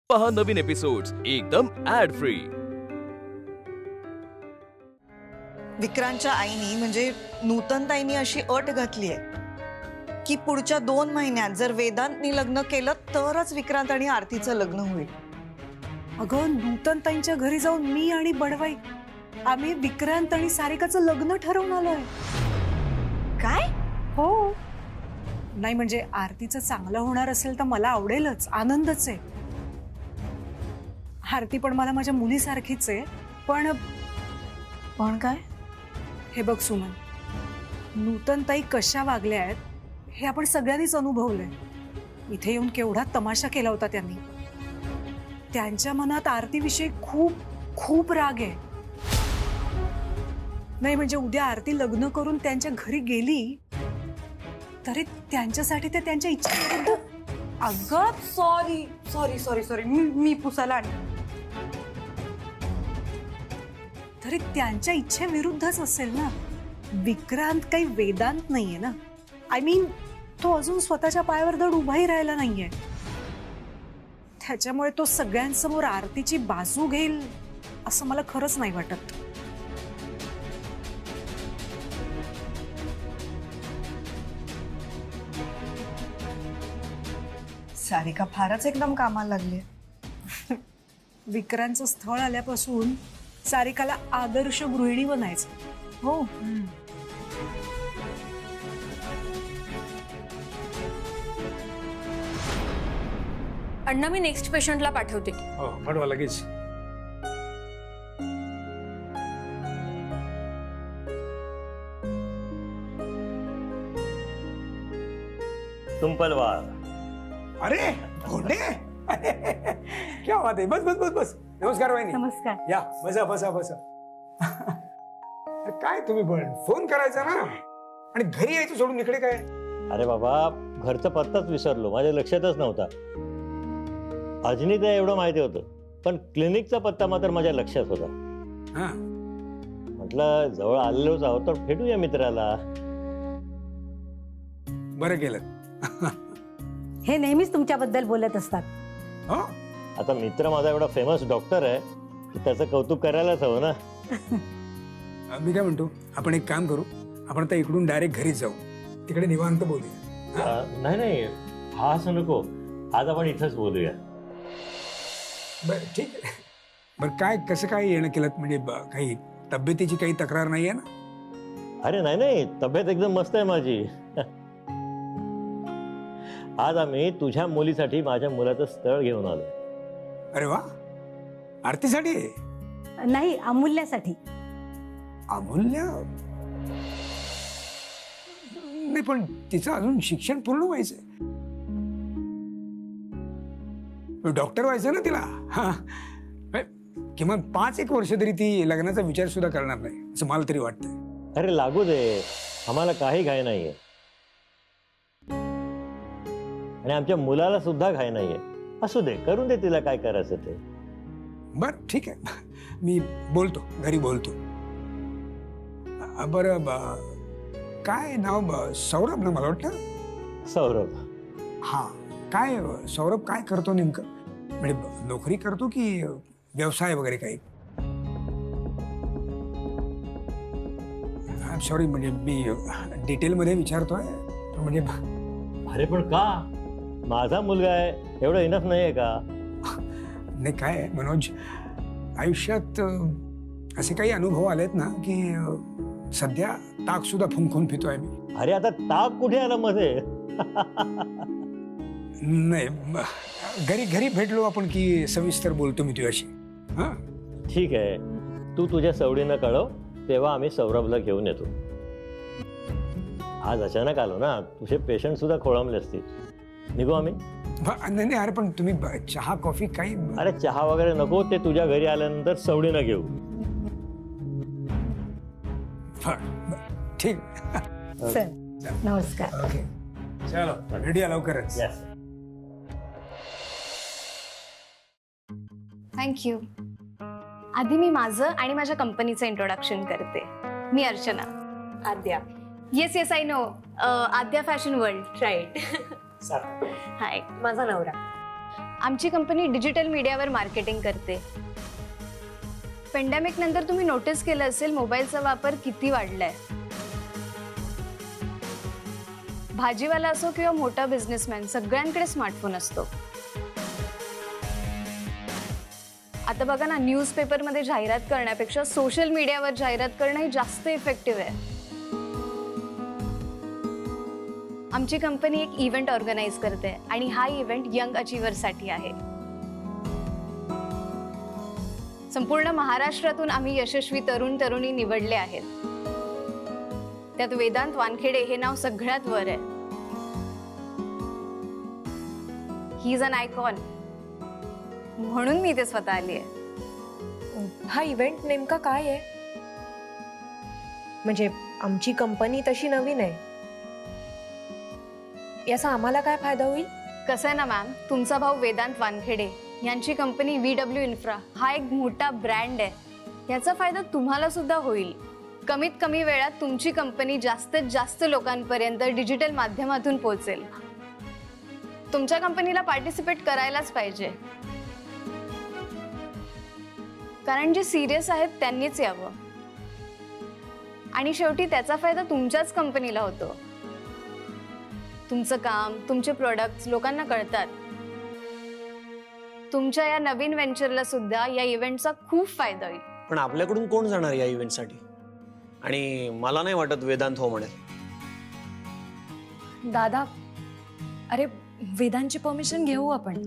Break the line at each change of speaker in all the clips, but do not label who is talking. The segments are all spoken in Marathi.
पहा नवीन एपिसोड्स एकदम ऍड फ्री।
विक्रांतच्या आईनी म्हणजे नूतनताईंनी अशी अट घातली आहे की पुढच्या 2 महिन्यात जर वेदांतनी लग्न केलं तरच विक्रांत आणि आरतीचं लग्न होईल।
अगं नूतनताईंच्या घरी जाऊन मी आणि बडवाई आम्ही विक्रांत आणि सारिकाचं लग्न ठरवून आलोय।
काय?
हो, नाही म्हणजे आरतीचं चांगलं होणार असेल तर मला आवडेलच, आनंदच आहे। आरती पण मला माझ्या मुलीसारखीच आहे, पण
काय?
हे बघ सुमन, नूतनताई कशा वागल्या आहेत हे आपण सगळ्यांनीच अनुभवलंय। इथे येऊन केवढा तमाशा केला होता त्यांनी। त्यांच्या मनात आरतीविषयी खूप खूप राग आहे। नाही म्हणजे उद्या आरती लग्न करून त्यांच्या घरी गेली तरी त्यांच्यासाठी ते त्यांच्या इच्छेविरुद्ध। अगं सॉरी सॉरी सॉरी सॉरी मी पुसायला आणलं। तरी त्यांच्या इच्छेविरुद्धच असेल ना। विक्रांत काही वेदांत नाहीये ना। आय मीन तो अजून स्वतःच्या पायावर धड उभाही राहिला नाहीये। त्याच्यामुळे तो सगळ्यांसमोर आरतीची बाजू घेईल असं मला खरंच नाही वाटत।
सारिका फारच एकदम कामाला लागली।
विक्रांतचं स्थळ आल्यापासून सारिकाला आदर्श गृहिणी बनायचं।
हो,
अण्णा मी नेक्स्ट पेशंटला पाठवते।
हो पाठवा लगेच।
तुंपलवार।
अरे भोंडे क्या बात है। बस बस बस बस। नमस्कार वहिनी।
नमस्कार।
या बसा बसा बसा। अरे काय तुम्ही पण फोन करायचा ना आणि घरी यायचं सोडून इकडे काय?
अरे बाबा घरचा पत्ताच विसरलो, माझ्या लक्षातच नव्हता। अजनीला एवढं माहिती होतं पण क्लिनिकचा पत्ता मात्र माझ्या लक्षात होता।
हा
म्हटलं जवळ आलेलोच आहोत तर भेटूया मित्राला।
बरं केलं।
हे नेहमीच तुमच्याबद्दल बोलत असतात।
हो
आता मित्र माझा एवढा फेमस डॉक्टर आहे की त्याचं कौतुक करायलाच हवं ना।
मी काय म्हणतो, आपण एक काम करू, आपण आता इकडून डायरेक्ट घरीच जाऊ, तिकडे निवांत बोलूया।
नाही नाही हा असं नको, आज आपण इथंच बोलूया।
बरं ठीक आहे। बरं काय कसं काय येणं केलं, म्हणजे काही तब्येतीची काही तक्रार नाही आहे ना?
अरे नाही नाही तब्येत एकदम मस्त आहे माझी। आज आम्ही तुझ्या मुलीसाठी माझ्या मुलाचं स्थळ घेऊन आलो।
अरे वा, आरतीसाठी?
नाही, अमूल्यासाठी।
अमूल्य? नाही पण तिचं अजून शिक्षण पूर्ण व्हायचंय, डॉक्टर व्हायचं ना तिला। हा किमान 5-1 वर्ष तरी ती लग्नाचा विचार सुद्धा करणार नाही असं मला तरी वाटतंय।
अरे लागू दे, आम्हाला काही घाई नाहीये आणि आमच्या मुलाला सुद्धा घाई नाहीये। असू दे, करून दे तिला काय करायचं ते।
बर ठीक आहे, मी बोलतो, घरी बोलतो। बरं काय नाव? सौरभ ना मला वाटतं।
सौरभ?
हा काय सौरभ काय करतो नेमकं, म्हणजे नोकरी करतो की व्यवसाय वगैरे काही? सॉरी म्हणजे मी डिटेलमध्ये विचारतोय म्हणजे।
अरे पण का? माझा मुलगा आहे एवढं इनफ नाहीये का?
नाही काय मनोज, आयुष्यात असे काही अनुभव आलेत ना की सध्या ताक सुद्धा फुंकून पितोय मी।
अरे आता ताक कुठे आला मध्ये?
नाही घरी घरी भेटलो आपण की सविस्तर बोलतो मी तुझ्याशी। हा
ठीक आहे, तू तुझ्या सवडीनं कळव, तेव्हा आम्ही सौरभला घेऊन येतो। आज अचानक आलो ना, तुझे पेशंट सुद्धा खोळंबले असतील। निघू आम्ही?
नाही नाही अरे पण तुम्ही चहा कॉफी काही?
अरे चहा वगैरे नको, ते तुझ्या घरी आल्यानंतर सवडीनं घेऊ।
ठीक।
चल नमस्कार।
ओके चलो रेडी आहे लवकरच।
थँक्यू। आधी मी माझं आणि माझ्या कंपनीचं इंट्रोडक्शन करते। मी Archana.
Aadya.
Yes yes I know, Aadya fashion world.
Right.
Hi.
माझा नवरा।
आमची कंपनी डिजिटल मीडियावर मार्केटिंग करते. पेंडेमिक नंतर तुम्ही नोटीस केलं असेल मोबाईलचा वापर किती वाढलाय. भाजीवाला असो किंवा मोठा बिझनेसमॅन सगळ्यांकडे स्मार्टफोन असतो. आता बघा ना, न्यूजपेपरमध्ये जाहिरात करण्यापेक्षा सोशल मीडियावर जाहिरात करणं हे जास्त इफेक्टिव्ह आहे. आमची कंपनी एक इव्हेंट ऑर्गनाईज करते आणि हा इव्हेंट यंग अचिव्हरसाठी आहे. संपूर्ण महाराष्ट्रातून आम्ही यशस्वी तरुण तरुणी निवडले आहेत. त्यात वेदांत वानखेडे हे नाव सगळ्यात वर आहे. ही इज अन आयकॉन, म्हणून मी ते स्वतः आली आहे.
हा इव्हेंट नेमका काय आहे? म्हणजे आमची कंपनी तशी नवीन आहे, याचा आम्हाला काय फायदा होईल?
कसं आहे ना मॅम, तुमचा भाऊ वेदांत वानखेडे यांची कंपनी VW इन्फ्रा हा एक मोठा ब्रँड आहे. याचा फायदा तुम्हाला सुद्धा होईल. कमीत कमी वेळात तुमची कंपनी जास्तीत जास्त लोकांपर्यंत डिजिटल माध्यमातून पोहोचेल. तुमच्या कंपनीला पार्टिसिपेट करायलाच पाहिजे, कारण जे सिरियस आहेत त्यांनीच यावं. आणि शेवटी त्याचा फायदा तुमच्याच कंपनीला होतो. तुमचं काम, तुमचे प्रोडक्ट्स लोकांना कळतात. तुमच्या या नवीन व्हेंचरला सुद्धा या इव्हेंटचा खूप फायदा होईल.
पण आपल्याकडून कोण जाणार या इव्हेंटसाठी? आणि मला नाही वाटत वेदांत हो म्हणेल.
दादा, अरे वेदांची परमिशन घेऊ आपण.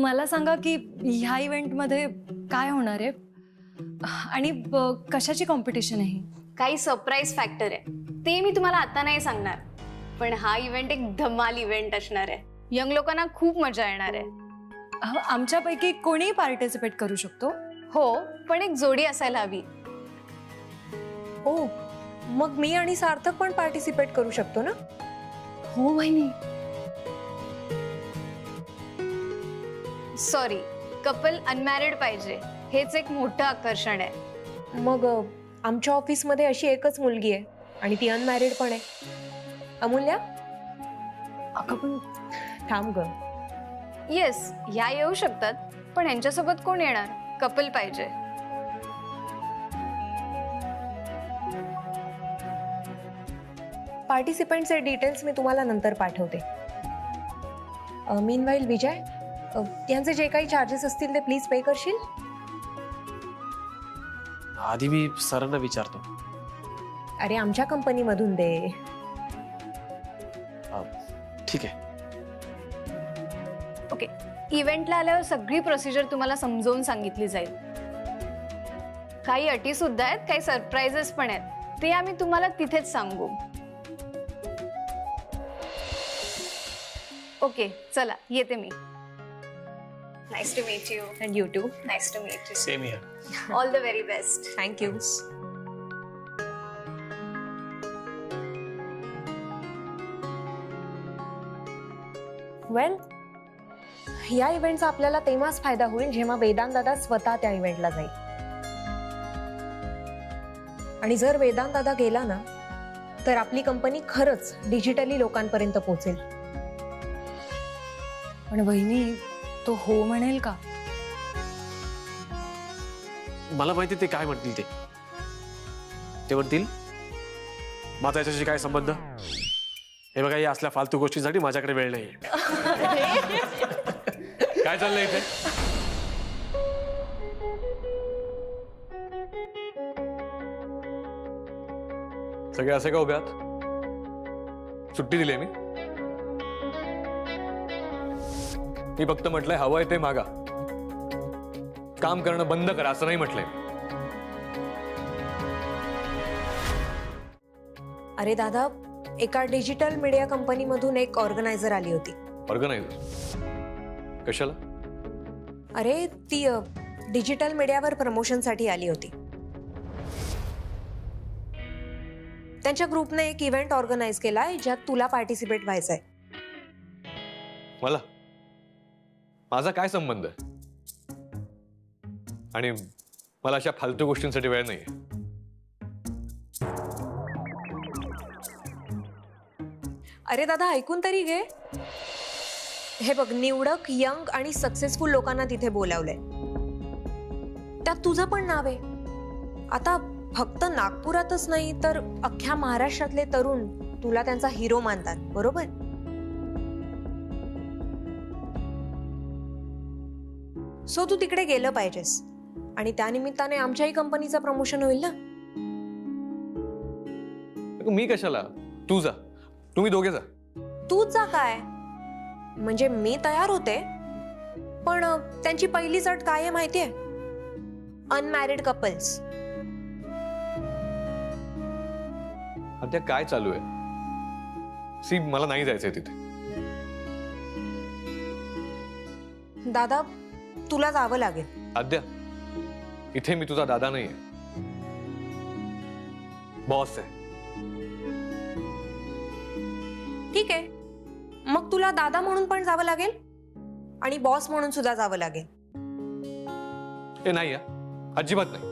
मला सांगा की ह्या इव्हेंटमध्ये काय होणार आहे आणि कशाची कॉम्पिटिशन आहे?
काही सरप्राईज फॅक्टर आहे, ते मी तुम्हाला आता नाही सांगणार. पण हा इव्हेंट एक धमाल इव्हेंट असणार आहे. यंग लोकांना खूप मजा येणार आहे.
आमच्यापैकी कोणी पार्टिसिपेट करू शकतो?
हो, पण एक जोडी असायला हवी.
ओ, मग मी आणि सार्थक पण पार्टिसिपेट करू शकतो ना?
हो वहिनी.
सॉरी, कपल अनमॅरिड पाहिजे, हेच एक मोठं आकर्षण आहे.
मग आमच्या ऑफिसमध्ये अशी एकच मुलगी आहे आणि ती अनमॅरिड पण आहे. अमूल्या,
अगं पण
थांब ग.
येस, ह्या येऊ शकतात, पण यांच्यासोबत कोण येणार? कपल पाहिजे.
पार्टिसिपंटचे डिटेल्स मी तुम्हाला नंतर पाठवते. मीनवाईल विजय, यांचे जे काही चार्जेस असतील ते प्लीज पे करशील?
आधी मी सरांना विचारतो.
अरे आमच्या कंपनीमधून दे.
ठीक आहे.
ओके, इव्हेंटला आल्यावर सगळी प्रोसिजर तुम्हाला समजावून सांगितली जाईल. काही अटी सुद्धा आहेत, काही सरप्राइजेस पण आहेत, ते आम्ही तुम्हाला तिथेच सांगू. ओके, चला येते मी. Nice to meet you.
And you too.
Nice to meet you.
Same here.
All the very best.
Thank you. Well, या इव्हेंटचा आपल्याला तेव्हाच फायदा होईल जेव्हा वेदांत दादा स्वतः त्या इव्हेंटला जाईल. आणि जर वेदांत दादा गेला ना, तर आपली कंपनी खरंच डिजिटली लोकांपर्यंत पोहोचेल.
पण वहिनी, तो हो म्हणेल का?
मला माहिती ते काय म्हणतील. ते म्हणतील माझा याच्याशी काय संबंध. हे बघा, या असल्या फालतू गोष्टींसाठी माझ्याकडे वेळ नाही. काय चाललंय इथे? सगळे असे का उभे आहात? सुट्टी दिली मी. मी फक्त म्हटलंय हवंय ते मागा, काम करणं बंद करा असं नाही म्हटलंय.
अरे दादा, एका डिजिटल मीडिया कंपनीमधून एक ऑर्गनायझर आली होती.
ऑर्गनायझर कशाला?
अरे ती डिजिटल मीडियावर प्रमोशनसाठी आली होती. त्यांच्या ग्रुपने एक इव्हेंट ऑर्गनाईज केलाय ज्यात तुला पार्टिसिपेट व्हायचंय.
मला? माझा काय संबंध आहे? आणि मला अशा फालतू गोष्टींसाठी वेळ नाहीये.
अरे दादा, ऐकून तरी घे. हे बघ, निवडक यंग आणि सक्सेसफुल लोकांना तिथे बोलावलंय. त्यात तुझं पण नाव आहे. आता फक्त नागपुरातच नाही तर अख्ख्या महाराष्ट्रातले तरुण तुला त्यांचा हिरो मानतात, बरोबर? सो तू तिकडे गेलं पाहिजेस आणि त्यानिमित्ताने आमच्याही कंपनीचं प्रमोशन होईल ना.
मी कशाला? तू जा, तुम्ही दोघे जा.
तूच जा काय? म्हणजे मी तयार होते, पण त्यांची पहिलीच अट काय आहे माहितीये? Unmarried couples.
आद्या काय चालू आहे? सी, मला नाही जायचंय तिथे.
दादा, तुला जावं लागेल.
आद्या, इथे मी तुझा दादा नाहीये, बॉस आहे.
ठीक आहे, मग तुला दादा म्हणून पण जावं लागेल आणि बॉस म्हणून सुद्धा जावं लागेल.
हे नाही, अजिबात नाही.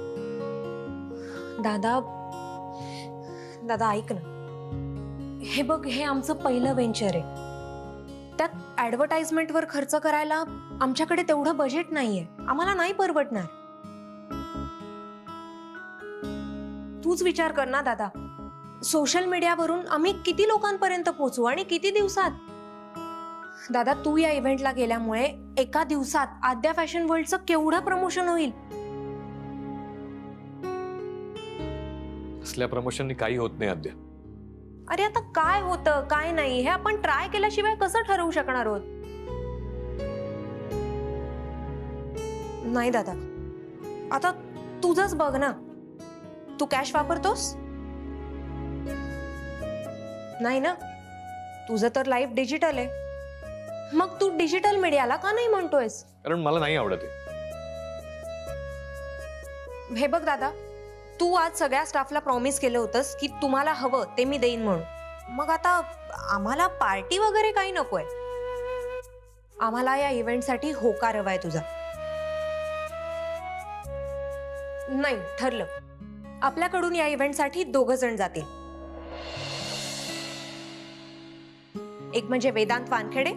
दादा दादा ऐक ना, हे बघ, हे आमचं पहिलं व्हेंचर आहे. त्यात ऍडव्हर्टाइजमेंटवर खर्च करायला आमच्याकडे तेवढं बजेट नाहीये. आम्हाला नाही परवडणार. तूच विचार कर ना दादा, सोशल मीडियावरून आम्ही किती लोकांपर्यंत पोहोचू आणि किती दिवसात? दादा, तू या इव्हेंटला गेल्यामुळे एका दिवसात आद्या फॅशन वर्ल्डचं केवढं प्रमोशन होईल.
असल्या प्रमोशननी काही होत नाही आद्या.
अरे आता काय होतं काय नाही हे आपण ट्राय केल्याशिवाय कसं ठरवू शकणार आहोत? नाही दादा, आता तुझंच बघ ना. तू कॅश वापरतोस? नाही ना. तुझं तर लाईफ डिजिटल आहे. मग तू डिजिटल मीडियाला का नाही म्हणतोयस?
कारण मला नाही आवडत.
हे बघ दादा, तू आज सगळ्या स्टाफला प्रॉमिस केलं होतंस की तुम्हाला हवं ते मी देईन म्हणून. मग आता आम्हाला पार्टी वगैरे काही नकोय. आम्हाला या इव्हेंटसाठी होकार हवाय तुझा. नाही, ठरलं. आपल्याकडून या इव्हेंटसाठी 2 जण जातील. एक म्हणजे वेदांत वानखेडे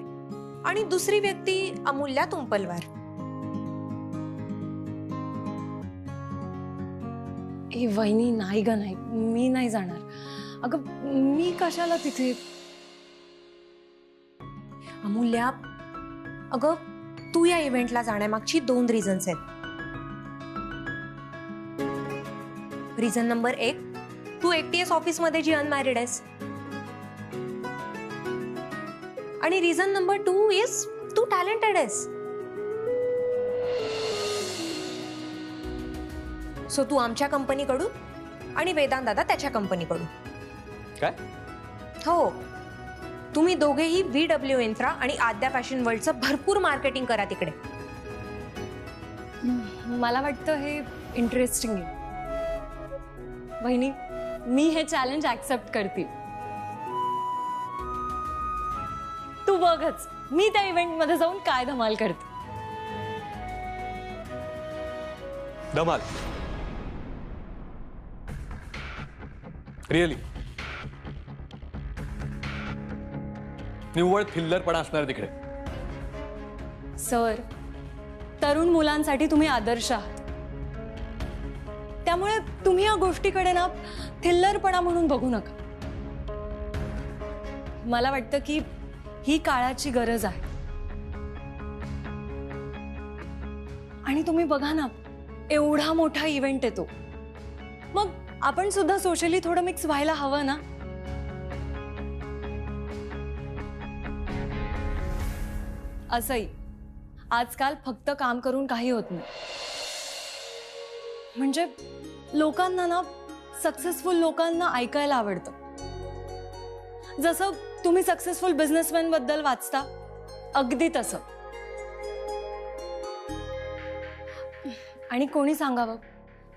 आणि दुसरी व्यक्ती अमूल्या तुंपलवार.
ए वहिनी, नाही ग, नाही, मी नाही जाणार. अगं, मी कशाला तिथे?
अमूल्या, अगं तू या इव्हेंटला जाण्यामागची 2 रिझन्स आहेत. रिझन नंबर 1, तू एकटी आहेस ऑफिसमध्ये जी अनमॅरिड आहेस. आणि रिझन नंबर 2 इज तू टॅलेंटेड आहेस. सो तू आमच्या कंपनीकडून आणि वेदांत दादा त्याच्या कंपनीकडून.
काय?
हो, तुम्ही दोघेही VW इन्फ्रा आणि आद्या फॅशन वर्ल्डचं भरपूर मार्केटिंग करा तिकडे.
मला वाटतं हे इंटरेस्टिंग आहे. वहिनी, मी हे चॅलेंज ऍक्सेप्ट करते. तू बघच, मी त्या इव्हेंट मध्ये जाऊन काय धमाल करते.
धमाल? रिअली? निव्वळ थिल्लरपणा असणार तिकडे.
सर, तरुण मुलांसाठी तुम्ही आदर्श आहात. त्यामुळे तुम्ही या गोष्टीकडे ना थिल्लरपणा म्हणून बघू नका. मला वाटतं की ही काळाची गरज आहे. आणि तुम्ही बघा ना, एवढा मोठा इव्हेंट येतो, मग आपण सुद्धा सोशली थोडं मिक्स व्हायला हवं ना. असंही आजकाल फक्त काम करून काही होत नाही. म्हणजे लोकांना ना, सक्सेसफुल लोकांना ऐकायला आवडतं. जसं तुम्ही सक्सेसफुल बिझनेसमॅन बद्दल वाचता, अगदी तसं. आणि कोणी सांगावं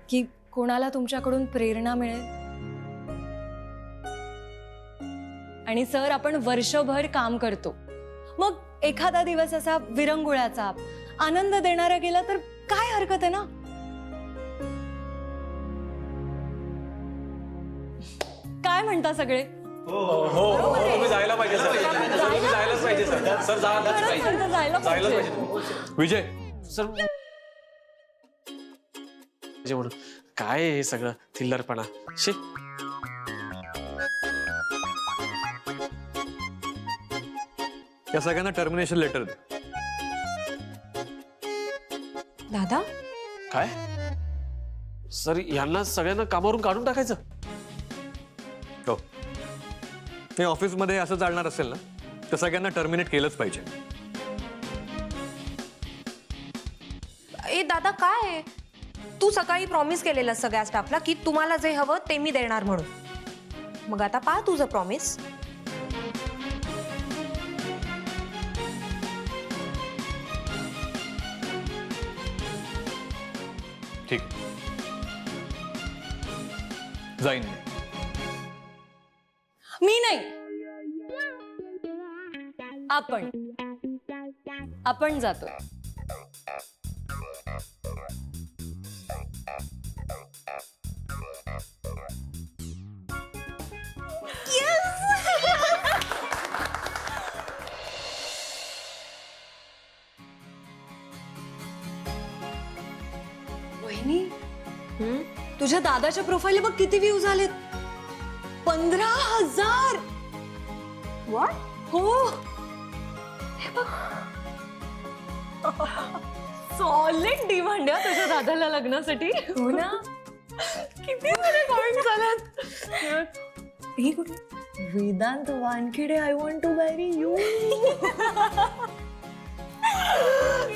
की कोणाला तुमच्याकडून प्रेरणा मिळेल. आणि सर, आपण वर्षभर काम करतो, मग एखादा दिवस असा विरंगुळ्याचा, आनंद देणारा गेला तर काय हरकत आहे ना. काय म्हणता सगळे?
तुम्ही जायला पाहिजे सर. तुम्ही जायलाच पाहिजे सर. सर जायलाच पाहिजे. जायलाच पाहिजे. विजय सर म्हणून काय हे सगळं थिल्लरपणा. शे
या सगळ्यांना टर्मिनेशन लेटर दे.
दादा
काय सर यांना सगळ्यांना कामावरून काढून टाकायचं.
हो, हे ऑफिसमध्ये असं चालणार असेल ना तर सगळ्यांना टर्मिनेट केलंच पाहिजे.
ए दादा काय तू सकाळी प्रॉमिस केलेलं सगळ्या स्टाफला की तुम्हाला जे हवं ते मी देणार म्हणून. मग आता पहा तुझं प्रॉमिस.
ठीक आहे, जाईन
मी नाही, आपण जातो.
वहिनी, तुझ्या दादाच्या प्रोफाईलला बघ किती व्ह्यूज आलेत. 15,000.
व्हॉट?
हो,
सॉलिड डिमांड आहे तुझ्या दादाला लग्नासाठी.
हो ना.
किती सारे कमेंट्स आल्यात.
हे कुठे? Vedant Wankhede, I want to marry you.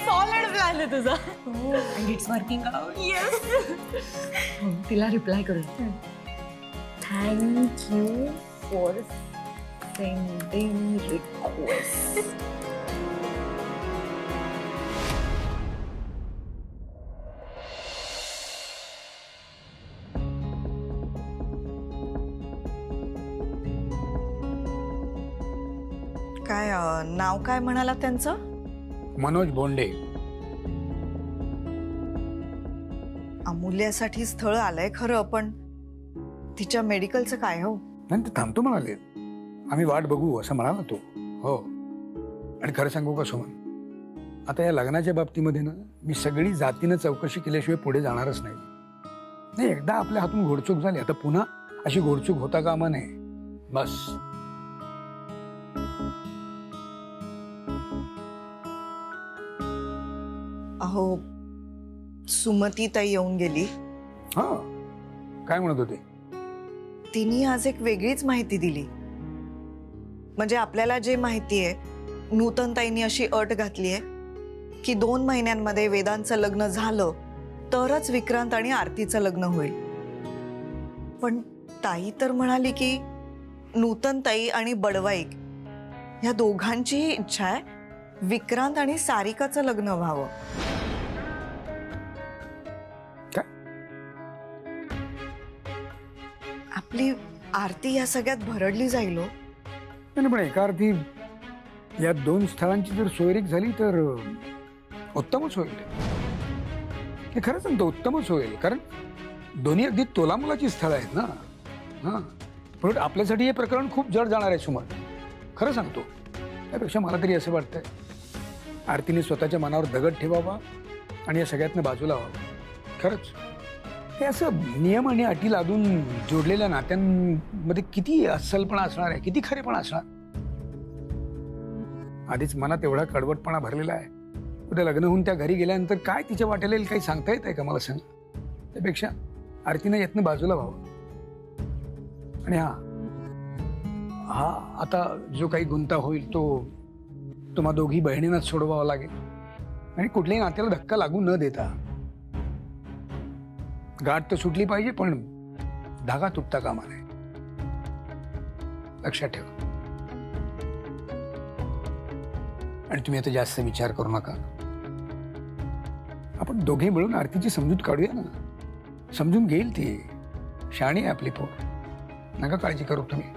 Solid plan आहे तुझा.
And it's working out. Yes. तिला रिप्लाय करू. Thank you for sending request.
काय नाव काय म्हणाला त्यांचं?
मनोज बोंडे.
अमूल्यासाठी स्थळ आलंय खरं, पण तिच्या मेडिकलचं काय हो?
नाही ते थांबतो म्हणाले. आम्ही वाट बघू असं म्हणाला तो. हो, आणि खरं सांगू का सुमन, आता या लग्नाच्या बाबतीमध्ये ना मी सगळी जातीनं चौकशी केल्याशिवाय पुढे जाणारच नाही. नाही, एकदा आपल्या हातून घोडचूक झाली, आता पुन्हा अशी घोडचूक होता कामा नये. बस.
अहो, सुमती ताई येऊन गेली.
हा, काय म्हणत होते?
तिने आज एक वेगळीच माहिती दिली. म्हणजे आपल्याला जे माहिती आहे, नूतन ताईंनी अशी अट घातली आहे की 2 महिन्यांमध्ये वेदांचं लग्न झालं तरच विक्रांत आणि आरतीचं लग्न होईल. पण ताई तर म्हणाली की नूतन ताई आणि बडवाईक या दोघांचीही इच्छा आहे विक्रांत आणि सारिकाचं लग्न व्हावं. आपली आरती या सगळ्यात भरडली जाईल हो.
नाही, पण एका अर्थी या 2 स्थळांची जर सोयरीक झाली तर उत्तमच होईल. हे खरं सांगतो, उत्तमच होईल. कारण दोन्ही अगदी तोलामुलाची स्थळं आहेत ना. हां, पण आपल्यासाठी हे प्रकरण खूप जड जाणार आहे सुमन. खरं सांगतो, त्यापेक्षा मला तरी असं वाटतंय आरतीने स्वतःच्या मनावर दगड ठेवावा आणि या सगळ्यातनं बाजूला व्हावं. खरंच हे असं नियम आणि अटी लादून जोडलेल्या नात्यांमध्ये किती अस्सलपणा असणार आहे, किती खरेपणा असणार. आधीच मनात एवढा कडवटपणा भरलेला आहे. उद्या लग्न होऊन त्या घरी गेल्यानंतर काय तिच्या वाटेला येईल काही सांगता येत आहे का मला सांग. त्यापेक्षा आरतीनं यातनं बाजूला व्हावं. आणि हा आता जो काही गुंता होईल तो तुम्हा दोघी बहिणींनाच सोडवावा लागेल. आणि कुठल्याही नात्याला धक्का लागू न देता. गाठ तर सुटली पाहिजे पण धागा तुटता कामा नये. लक्षात ठेवा. आणि तुम्ही आता जास्त विचार करू नका. आपण दोघे मिळून आरतीची समजूत काढूया ना. समजून घेईल ती. शाणी आहे आपली पोर. नका काळजी करू तुम्ही.